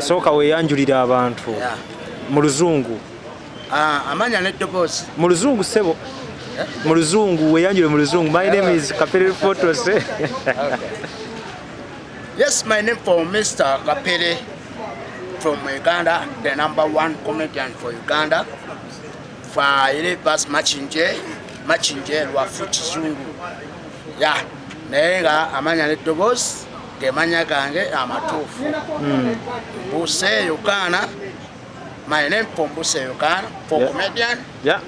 Soka weyanjulira abantu mu luzungu. Amanya ne boss. Mu luzungu sebo. Mu luzungu weyanjulira mu luzungu. My name is Kapere Photos. Yes, my name for Mr. Kapere from Uganda, the #1 comedian for Uganda. For ile pass machinje lwa futi zungu. Yeah, nenga amanya ne boss. Kemanya kange amatufu. Mbuse Yokana. My name for Mbuse Yokana for comedian. Yeah.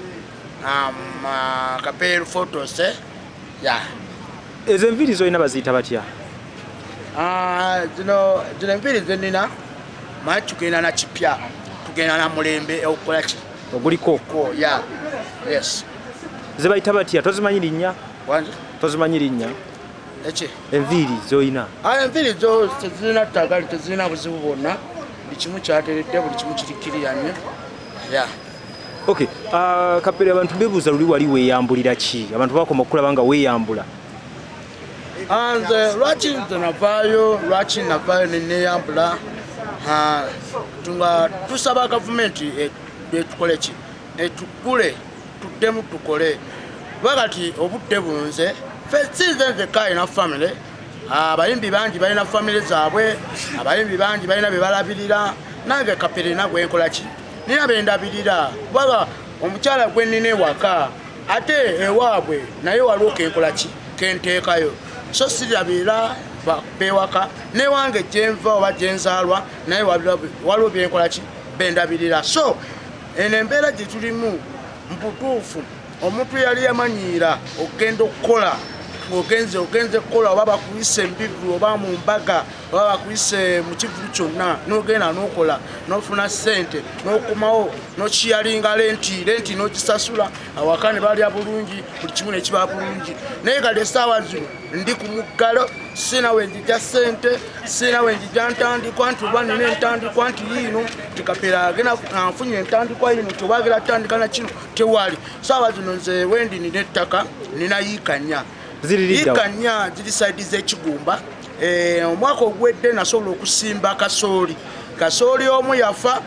Kapere Photos. Yeah. Ezo enviri zoyina bazita batya? Zino enviri zenina tugenda na kipya. Tugenda na mulembe okukola ki? Oguliko. Yeah. Yes. Zebayita batya? Tozimanyi linnya? Wanje? Tozimanyi linnya? Eche. Enviri zoyina. Enviri zo tezina tagali tezina buzibu bonna. Bikimu kyateredde buli kimu kirikiriyanye. Yeah. Okay. Kapere abantu bebuuza luli wali weeyambulira ki? Abantu bakoma okulaba nga weeyambula. Lwaki navaayo neneeyambula. Tusaba gavumenti etukole ki? Etukule tuddemu tukole. Wakati obudde bunze Season the kind of family. Abayimbi bangi balina family zaabwe, abayimbi bangi balina bebalabirira, nange Kapere nagwe enkola ki? Nina bendabirira. Bwaga omukyala gwe nnina ewaka ate ewaabwe naye waliwo kenkola ki? Kenteekayo. So sirabira bewaka newange gyenva oba gyenzaalwa naye waliwo byenkola ki? Bendabirira. So eno embeera gye tulimu mputuufu omuntu yali yamanyiira ogenda okukola ogenze kukola oba bakuyise embivu oba mu mbaga oba bakuyise mu kivulu kyonna n'ogenda n'okola n'ofuna ssente n'okomawo n'okiyalinga lenti n'ogisasula awaka ne balya bulungi buli kimu ne kiba bulungi naye kale essaawa zino ndi ku muggalo sina wenjija ssente sina wenjija ntandikwa nti oba nina entandikwa nti yiino Kapere agenda nfunye entandikwa yiino tobagera tandika na kino tewali ssaawa zino nze wendi nina ettaka nina yiikanya Ikanya ziri side z'ekigumba. Omwaka ogwedde nasobola okusimba kasooli omu yafa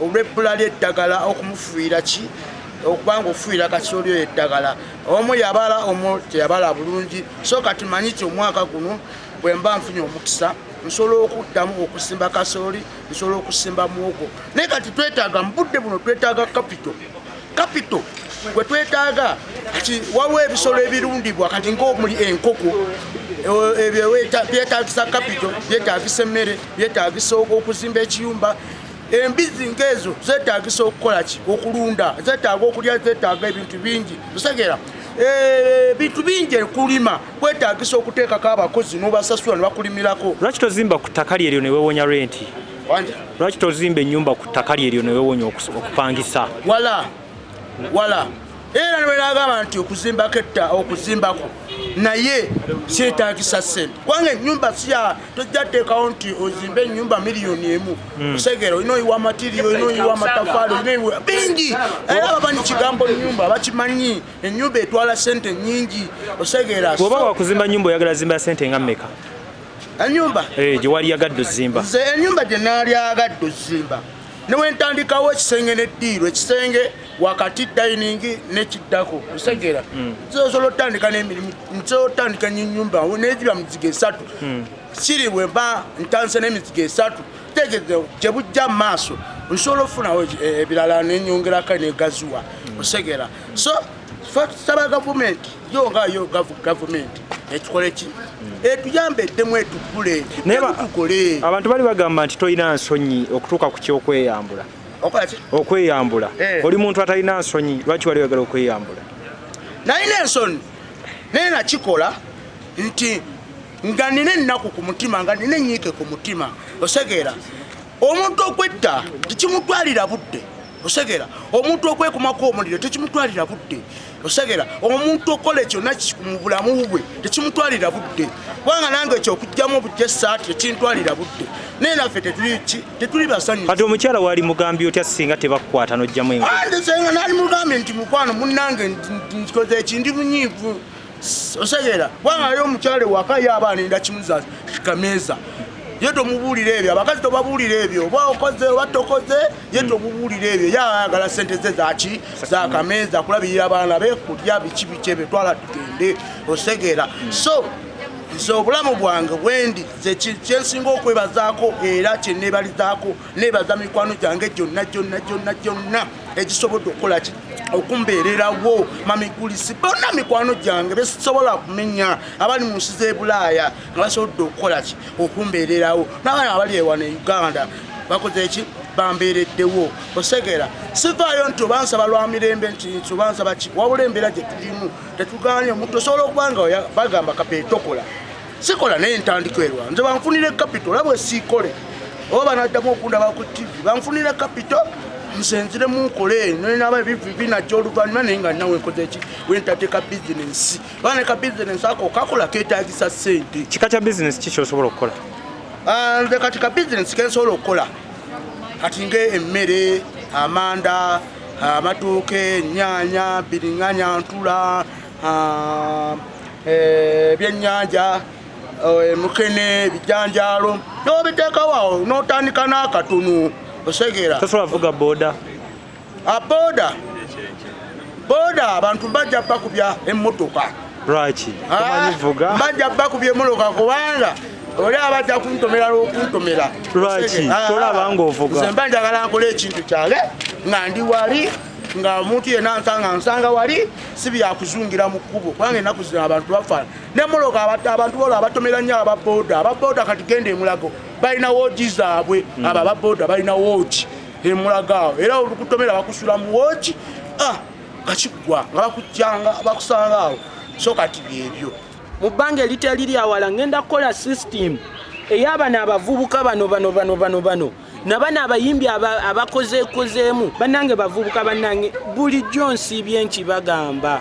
olw'ebbula ly'eddagala okumufuuyira ki okubanga ofuuyira kasooli oyo eddagala omu yabala omu teyabala bulungi so kati manyi ti omwaka guno bwe mba nfunye omukisa nsobola okuddamu okusimba kasooli nsobola okusimba muwogo naye kati twetaaga mu budde buno twetaaga kapito gwe twetaaga kati waliwo ebisolo ebirundibwa kati ng'omuli enkoko ebyo byetaagisa kapito byetaagisa emmere byetaagisa okuzimba ekiyumba embizi ng'ezo zeetaagisa okukola ki okulunda zeetaaga okulya zeetaaga ebintu bingi osegera bintu bingi kulima kwetaagisa okuteekako abakozi n'obasasula ne bakulimirako. Lwaki tozimba ku ttaka lye eryo ne weewonya renti? Lwaki tozimba ennyumba ku ttaka lye eryo ne weewonya okupangisa? Wala era ne nagamba nti okuzimbako naye kyetaagisa ssente kubanga ennyumba siya tojja teekawo nti ozimbe ennyumba miliyoni 1 osegera olina oyiwa matiriyo olina oyiwa amatafaali olina oyiwa bingi era bamanyi kigambo nnyumba bakimanyi ennyumba etwala ssente nnyingi osegera bw'oba wakuzimba nnyumba oyagala zimba ssente nga mmeka? Ennyumba gye wali yagadde ozimba? nze ennyumba gye naali agadde ozimba newe ntandikawo ekisenge n'eddiiro ekisenge wakati dining nekiddako osegera nsobola otandika n'emirimu nsobola otandika n'ennyumba n'egiba mizigo 3 kiri bwe mba ntanse n'emizigo 3 tegeze gye bujja mu maaso nsobola ofunawo ebirala n'enyongerako n'egazuwa osegera so tusaba gavumenti yo gavumenti ekikole ki etuyambe eddemu etukule tukole. Abantu bali bagamba nti toyina nsonyi okutuuka ku kyokweyambula. Okweyambula oli muntu atalina nsonyi lwaki wali oyagala okweyambula? Nalina ensonyi naye nakikola nti nga nina ennaku ku mutima nga nina enyiike ku mutima osegera omuntu okwetta tekimutwalira budde osegera omuntu okwekumako omuliro tekimutwalira budde osegera omuntu okola kyonna mu bulamu bwe tekimutwalira budde kubanga nange ekyokujjamu obujja essaati tekintwalira budde naye naffe tetuli basanyufu. Kati omukyala waali mugambye otya singa tebakukwata n'ojjamu engo? Senga naali mugambye nti mukwano munnange nkikoze ekindi munyiivu osegera kubanga ali omukyala ewaka ye abaana enda kimuza kikameeza ye tomubuulira ebyo abakazi tobabuulira ebyo oba okoze oba tokoze ye tomubuulira ebyo ye ayagala sente ze zaki zakameeza kulabirira abaana be kulya biki ebyo twala tugende osegera so obulamu bwange bwendi kyensinga okwebazaako era kyenebalizaako nebaza mikwano gyange gyonna egisobodde okukola ki okumbeererawo mamigulisi bonna mikwano gyange besobola kumenya abali mu nsi z'ebulaaya nga basobodde okukola ki okumbeererawo n'abaana abali ewana e Uganda bakoze eki bambeereddewo osegera sivaayo nti obansaba lwa mirembe nti obansaba ki wabula embeera gye tulimu tetuganye omuntu osobola okuba nga bagamba kapeetokola sikola naye ntandika erwa nze banfunire kapito olabwe siikole oba banaddamu okundaba ku TV banfunire kapito nzenzire munkole naba binajja oluvannyuma naye nga nawe nkoze eki wentateeka bizinensi baneka bizinensi ako kakola keetagisa ssente kika kya bizinensi ki kyosobola okukola nze kati ka bizinensi kensobola okukola kati ng'emmere amanda amatooke ennyaanya biriŋŋanya ntula ebyennyanja mukene bijanjalo nobiteekawo n'otandika n'akatono osegera tosobola vuga booda booda abantu bajja bakubya emmotoka lwaki tomanyivuga bajja bakubya emmotoka kubanga oli abajja kuntomera lwaki tolaba ng'ovuga nze mba njagala nkola ekintu kyange nga ndi wali nga omuntu yenna nsanga wali si byakuzungira mu kkubo kubanga ennaku zino abantu bafaana nemmotoka abantu bolo abatomera nnyo ababooda kati genda emulago balina woogi zaabwe abo ababooda balina woogi emulago awo era olukutomera bakusula mu woogi kakiggwa nga bakujjanga bakusanga awo so kati byebyo mu bbanga eritali lyawala ngenda kukola system ey'abana abavubuka bano nabana abayimbi abakozeekozeemu bannange bavubuka bannange bulijjo nsiibye nkibagamba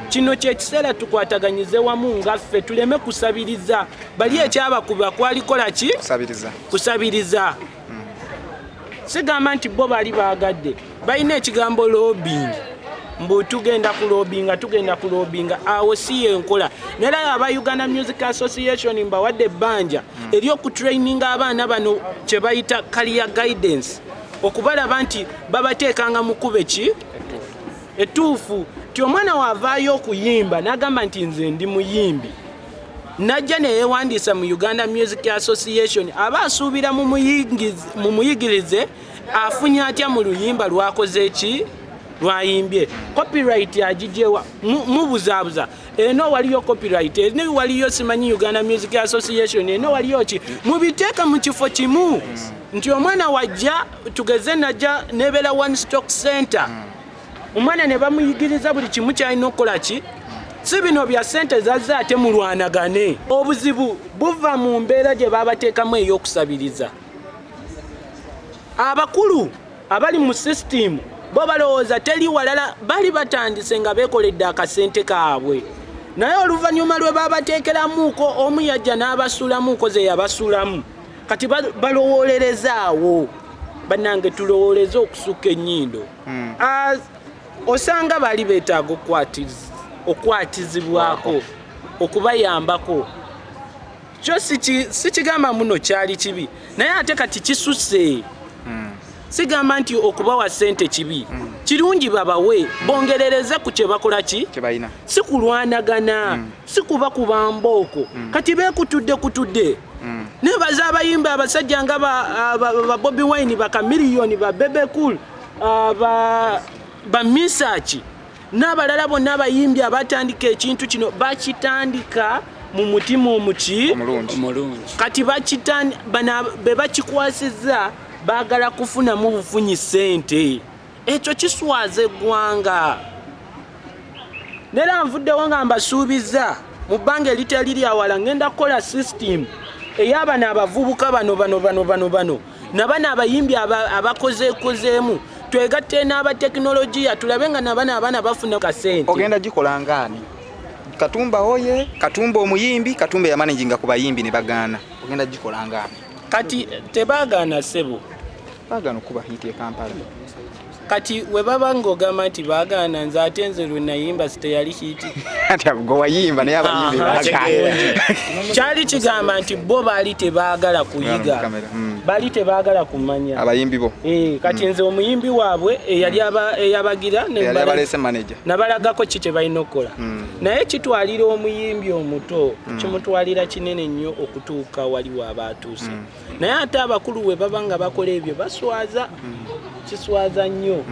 kino kyekiseera tukwataganyize wamu ngaffe tuleme kusabiriza bali ekyabakuba kwalikola ki kusabiriza sigamba nti bo bali baagadde balina ekigambo lobbying mbu tugenda kulobinga awo si yenkola nera aba Uganda Music Association mbawadde ebbanja ery'okutraininga abaana bano kye bayita career guidance okubalaba nti babateekanga mu kube ki etuufu ti omwana waavaayo okuyimba n'agamba nti nze ndi muyimbi najja neyewandiisa mu Uganda Music Association aba asuubira mu muyigirize afunye atya mu luyimba lwakoze eki lwayimbye copyright agijewa mubuzaabuza eno waliyo copyright eno waliyo simanyi Uganda Music Association eno waliyo ki mubiteeka mu kifo kimu nti omwana wajja tugeze najja nebeera one stock center omwana ne bamuyigiriza buli kimu kyalina okukola ki si bino bya ssente zazze ate mulwanagane obuzibu buva mu mbeera gye babateekamu ey'okusabiriza abakulu abali mu system bo balowooza teri walala bali batandise nga beekoledde akasente kaabwe naye oluvannyuma lwe babateekeramuuko omu yajja n'abasulamuuko ze yabasulamu kati balowoolerezaawo bannange tulowooleze okusukka ennyindo osanga bali beetaaga okwatizibwako okubayambako kyo sikigamba muno kyali kibi naye ate kati kisusse sigamba nti okubawa ssente kibi kirungi babawe bongerereze ku kye bakola ki si kulwanagana si kubakuba mbooko kati beekutudde nebaza abayimbi abasajja nga ba Bobi Wine bakamiliyoni ba Bebe Cool ba Misaki n'abalala bonna abayimbi abatandika ekintu kino bakitandika mu mutima omulungi kati be bakikwasizza baagala kufunamu bufunyi ssente ekyo kiswaza eggwanga nera nvuddewo nga mbasuubiza mu bbanga eritali lyawala ngenda kukola system ey'abana abavubuka bano nabana abayimbi abakozeekozeemu twegatte n'abatekinologiya tulabe nga nabana abaana bafuna kasente ogenda gikola ngaani Katumba oye Katumba omuyimbi Katumba yamanejinga ku bayimbi ne bagaana ogenda gikola ngaani kati tebagaana sebo baagana okuba hiti e Kampala. Kati we baba ng'ogamba nti baagaana nze ate nze lwe nayimba siteyali hiti. Ati gwe wayimba naye abayimbi baagaana. Kyali kigamba nti bo baali tebaagala kuyiga. Baali tebaagala kumanya. Abayimbi bo. Kati nze omuyimbi waabwe eyali eyabagira balese manager. Nabalagako ki kye balina okukola. Naye kitwalira omuyimbi omuto kimutwalira kinene nnyo okutuuka wali waaba atuuse. Naye ate abakulu we baba nga bakola ebyo baswaza. Kiswaza nnyo.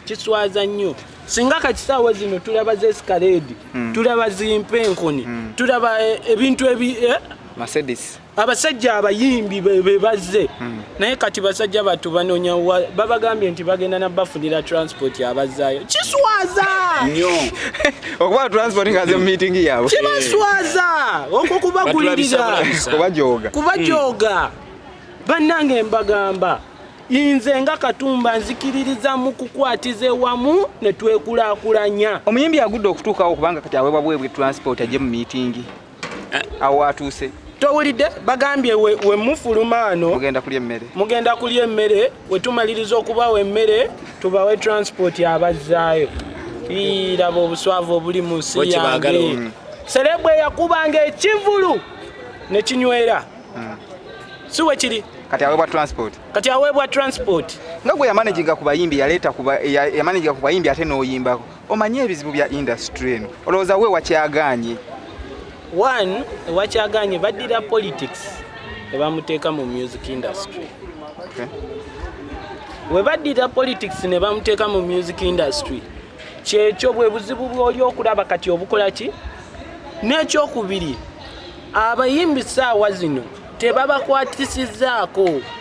Kiswaza nnyo. Singa kakisaawe zino tulaba z'escalade, tulaba zimpenkoni, tulaba ebintu Mercedes. Abasajja abayimbi be bazze. Naye kati basajja batu banoonya babagambye nti bagenda na bafunira transport abazaayo. Kiswaza nnyo. Okuba transport ngaze mu meeting yaabwe. Kibaswaza. Okwo kubagulirira. Kubajoga. Bannange mbagamba. Inze nga Katumba nzikiririza mu kukwatize wamu ne twekulaakulanya. Omuyimbi agudde okutuukawo kubanga kati aweebwa bwebwe transport ajje mu meeting. Awo atuuse. Towulidde bagambye we mufulumaano mugenda kulya emmere we tumaliriza okubawa emmere tubawe transport abazzaayo. Iraba obuswavu obuli mu nsi yange. Serebwe yakubanga ekivulu ne kinywera. Si we kiri. Kati aweebwa transport. Nga gwe yamanaginga ku bayimbi yaleeta yamanaginga ku bayimbi ate n'oyimbako. Omanye ebizibu bya industry eno. Olowooza we wakyaganye. One, wakyaganye baddira politics ebamuteeka mu music industry. Okay. We baddira politics ne bamuteeka mu music industry. Kyekyo bwe buzibu bw'oli okulaba kati obukola ki? N'ekyokubiri abayimbi ssaawa zino tebabakwatisizaako.